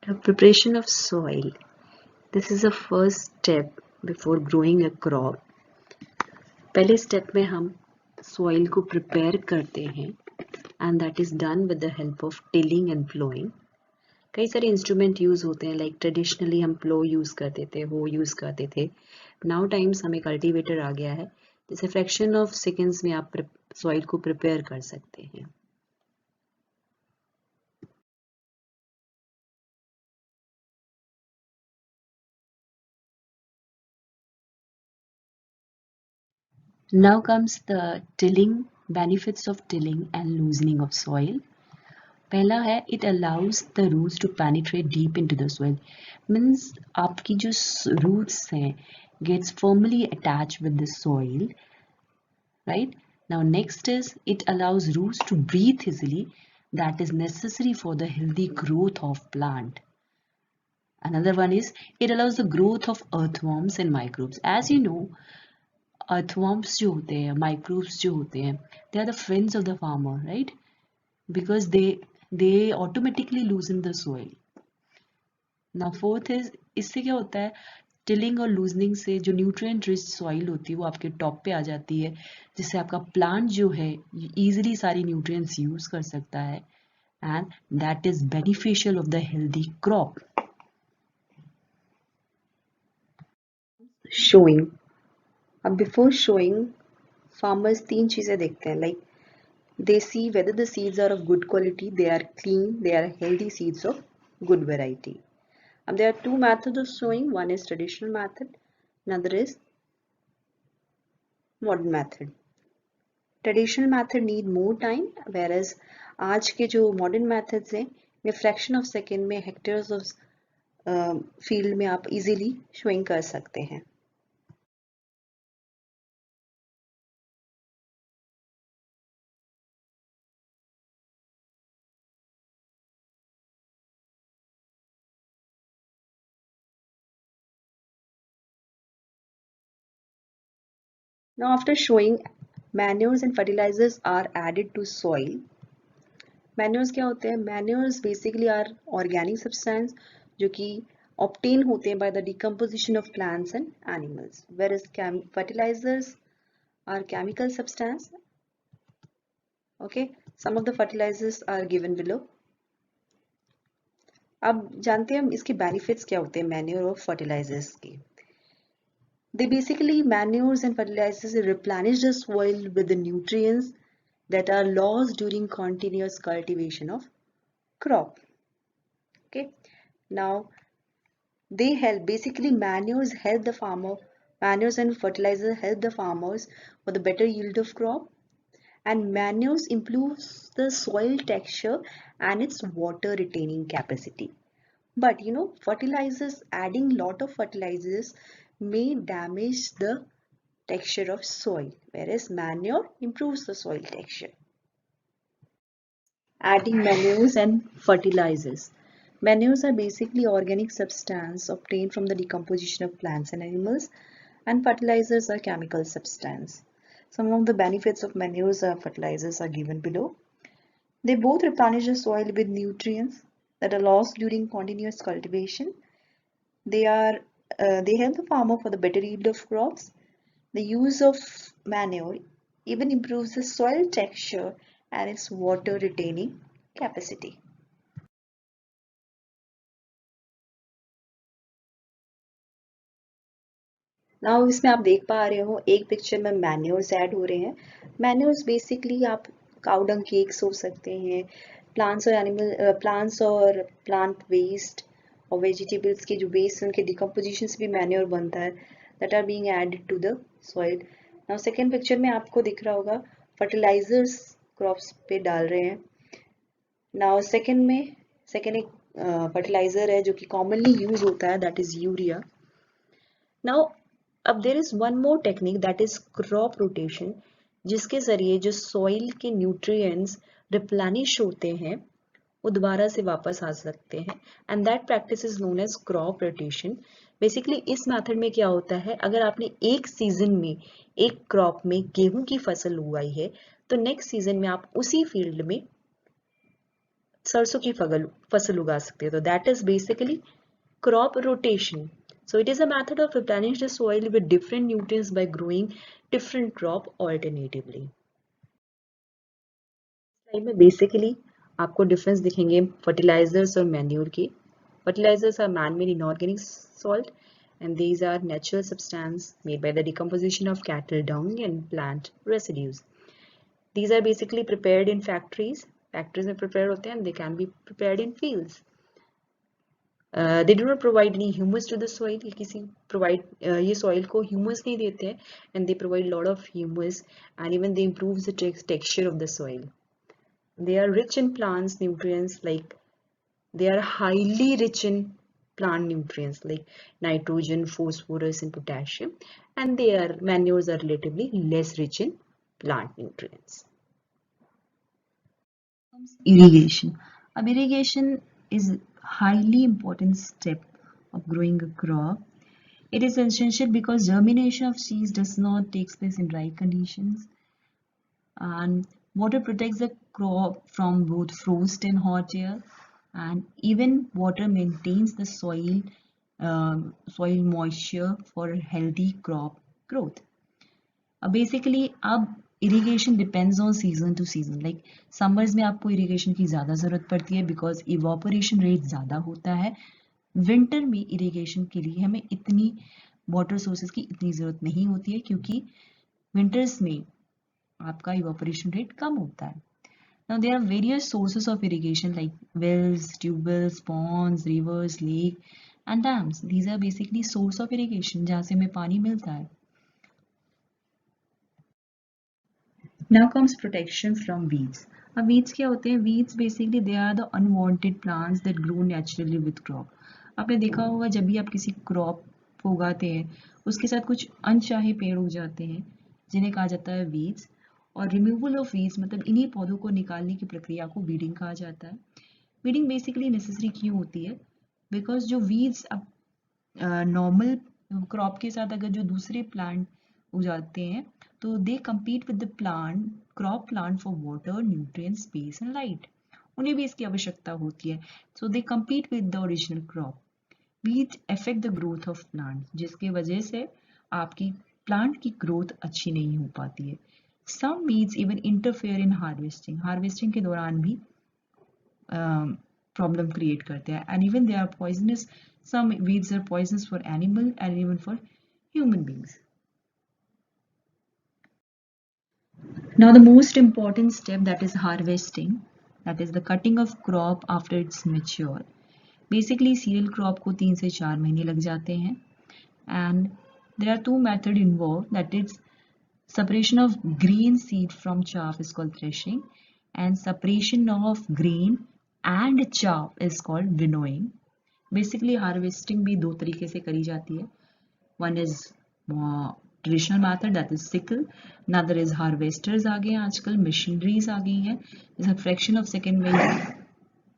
The preparation of soil. This is the first step before growing a crop. पहले step में हम soil को prepare करते हैं and that is done with the help of tilling and plowing. कई सारे instrument use होते हैं लाइक ट्रेडिशनली हम प्लो यूज करते थे वो यूज करते थे नाउ टाइम्स हमें कल्टीवेटर आ गया है जिसे फ्रैक्शन ऑफ सेकेंड्स में आप सॉइल को प्रिपेयर कर सकते हैं. Now comes the tilling, benefits of tilling and loosening of soil. पहला है it allows the roots to penetrate deep into the soil. Means आपकी जो roots हैं gets firmly attached with the soil, right? Now next is it allows roots to breathe easily, that is necessary for the healthy growth of plant. Another one is it allows the growth of earthworms and microbes. As you know, earthworms जो होते हैं, microbes जो होते हैं, they are the friends of the farmer, right? Because they automatically loosen the soil. Now fourth is इससे क्या होता है, टिलिंग और लूजनिंग से जो न्यूट्रिएंट रिच सॉइल होती है वो आपके टॉप पे आ जाती है, जिससे आपका प्लांट जो है इजीली सारी न्यूट्रिएंट्स यूज कर सकता है and that is beneficial of the healthy crop. Showing. अब बिफोर शोइंग फार्मर्स तीन चीजें देखते हैं, like they see whether the seeds are of good quality, they are clean, they are healthy seeds of good variety. There are two methods of sowing. One is traditional method, another is modern method. Traditional method need more time, whereas आज के जो modern methods हैं में fraction of second में hectares of field में आप easily sowing कर सकते हैं. Now after showing, manures and fertilizers are added to soil. Manures क्या होते हैं? Manures basically are organic substance जो कि obtain होते हैं by the decomposition of plants and animals, whereas fertilizers are chemical substance. Okay, some of the fertilizers are given below. अब जानते हैं हम इसके benefits क्या होते हैं manure और fertilizers के. They basically, manures and fertilizers replenish the soil with the nutrients that are lost during continuous cultivation of crop. Okay, now they help, basically manures help the farmer, manures and fertilizers help the farmers for the better yield of crop, and manures improves the soil texture and its water retaining capacity. But you know, fertilizers, adding lot of fertilizers may damage the texture of soil, whereas manure improves the soil texture. Adding manures and fertilizers. Manures are basically organic substance obtained from the decomposition of plants and animals, and fertilizers are chemical substance. Some of the benefits of manures or fertilizers are given below. They both replenish the soil with nutrients that are lost during continuous cultivation. They help the farmer for the better yield of crops. The use of manure even improves the soil texture and its water retaining capacity. Now इसमें आप देख पा रहे हो एक picture में manures add हो रहे हैं. मैन्योर्स बेसिकली आप काउ डंग केक्स हो सकते हैं, प्लांट्स और प्लांट वेस्ट और वेजिटेबल्स के जो वेस्ट उनके डिकम्पोजिशन से भी मैन्योर बनता है, that are being added to the soil. Now second picture में आपको दिख रहा होगा फर्टिलाइजर्स क्रॉप्स पे डाल रहे हैं. नाउ सेकेंड एक फर्टिलाइजर है जो कि कॉमनली यूज होता है, दैट इज यूरिया. नाउ अब there is one more technique that is crop rotation, जिसके जरिए जो सॉइल के न्यूट्रिएंट्स रिप्लेनिश होते हैं वो दोबारा से वापस आ सकते हैं, and that practice is known as crop rotation. Basically इस मेथड में क्या होता है, अगर आपने एक सीजन में एक क्रॉप में गेहूं की फसल उगाई है तो नेक्स्ट सीजन में आप उसी फील्ड में सरसों की फसल उगा सकते हैं। तो that is basically crop rotation. So it is a method of replenish the soil with different nutrients by growing different crop alternatively. Slide में बेसिकली आपको डिफरेंस दिखेंगे फर्टिलाइजर्स और मैन्योर के. Fertilizers are man-made inorganic salt and these are natural substance made by the decomposition of cattle dung and plant residues. These are basically prepared in factories. Factories में prepare होते हैं and they can be prepared in fields. They do not provide any humus to the soil. ये soil को humus नहीं देते हैं and they provide lot of humus and even they improve the texture of the soil. They are rich in plants nutrients like they are highly rich in plant nutrients like nitrogen, phosphorus and potassium, and their manures are relatively less rich in plant nutrients. Irrigation. Irrigation is a highly important step of growing a crop. It is essential because germination of seeds does not take place in dry conditions, and water protects the crop from both frost and hot air, and even water maintains the soil moisture for healthy crop growth. Basically अब irrigation depends on season to season. Like summers में आपको irrigation की ज़्यादा ज़रूरत पड़ती है because evaporation rate ज़्यादा होता है. Winter में irrigation के लिए हमें इतनी water sources की इतनी ज़रूरत नहीं होती है क्योंकि winters में आपका evaporation rate कम होता है. Now there are various sources of irrigation like wells, tube wells, ponds, rivers, lake and dams. These are basically source of irrigation जहाँ से हमें पानी मिलता है. Now comes protection from weeds. अब weeds क्या होते हैं? Weeds basically they are the unwanted plants that grow naturally with crop. आपने देखा होगा जब भी आप किसी crop को उगाते हैं उसके साथ कुछ अनचाहे पेड़ उग जाते हैं जिन्हें कहा जाता है weeds. और removal of weeds मतलब इन्हीं पौधों को निकालने की प्रक्रिया को weeding कहा जाता है. Weeding basically necessary क्यों होती है? Because जो weeds अब normal crop के साथ अगर जो दूसरे plant उग जाते हैं तो they compete with the crop plant for water, nutrients, space and light. उन्हें भी इसकी आवश्यकता होती है. So they compete with the original crop. Weeds affect the growth of plants, जिसके वजह से आपकी plant की growth अच्छी नहीं हो पाती है. Some weeds even interfere in harvesting. Harvesting के दौरान भी problem create करते हैं. And even they are poisonous. Some weeds are poisonous for animal and even for human beings. Now the most important step, that is harvesting, that is the cutting of crop after it's mature. Basically cereal crop को 3 से 4 महीने लग जाते हैं and there are two methods involved, that is separation of grain seed from chaff is called threshing and separation of grain and chaff is called winnowing. Basically harvesting भी दो तरीके से करी जाती है. One is traditional method, that is sickle. Another is harvesters आ गए हैं आजकल, machineries आ गई हैं, जैसे fraction of second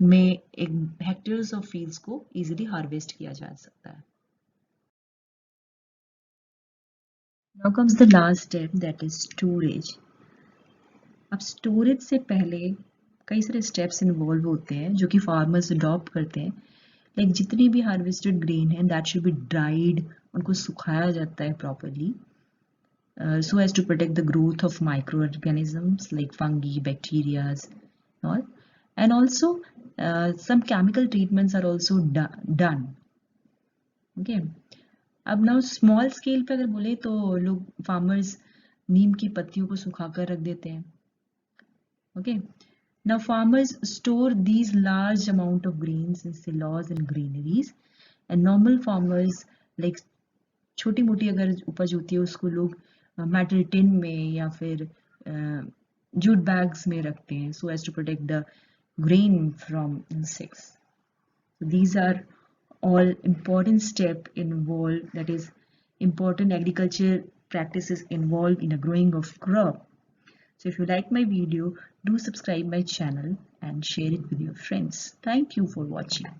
में एक hectares of fields को easily harvest किया जा सकता है. Now comes the last step, that is storage. अब storage से पहले कई सारे steps involve होते हैं जो कि farmers adopt करते हैं. Like जितनी भी harvested grain है that should be dried, उनको सुखाया जाता है properly. So as to protect the growth of microorganisms like fungi, bacteria, all. And also some chemical treatments are also done. Okay. अब now small scale पे अगर बोले तो लोग farmers नीम की पत्तियों को सुखाकर रख देते हैं. Okay. Now farmers store these large amount of grains in silos and granaries, and normal farmers like छोटी मोटी अगर उपज होती है उसको लोग मेटल टिन में या फिर जूट बैग्स में रखते हैं so as to protect the grain from insects. So these are all important steps involved, that is important agriculture practices involved in the growing of crop. So if you like my video, do subscribe my channel and share it with your friends. Thank you for watching.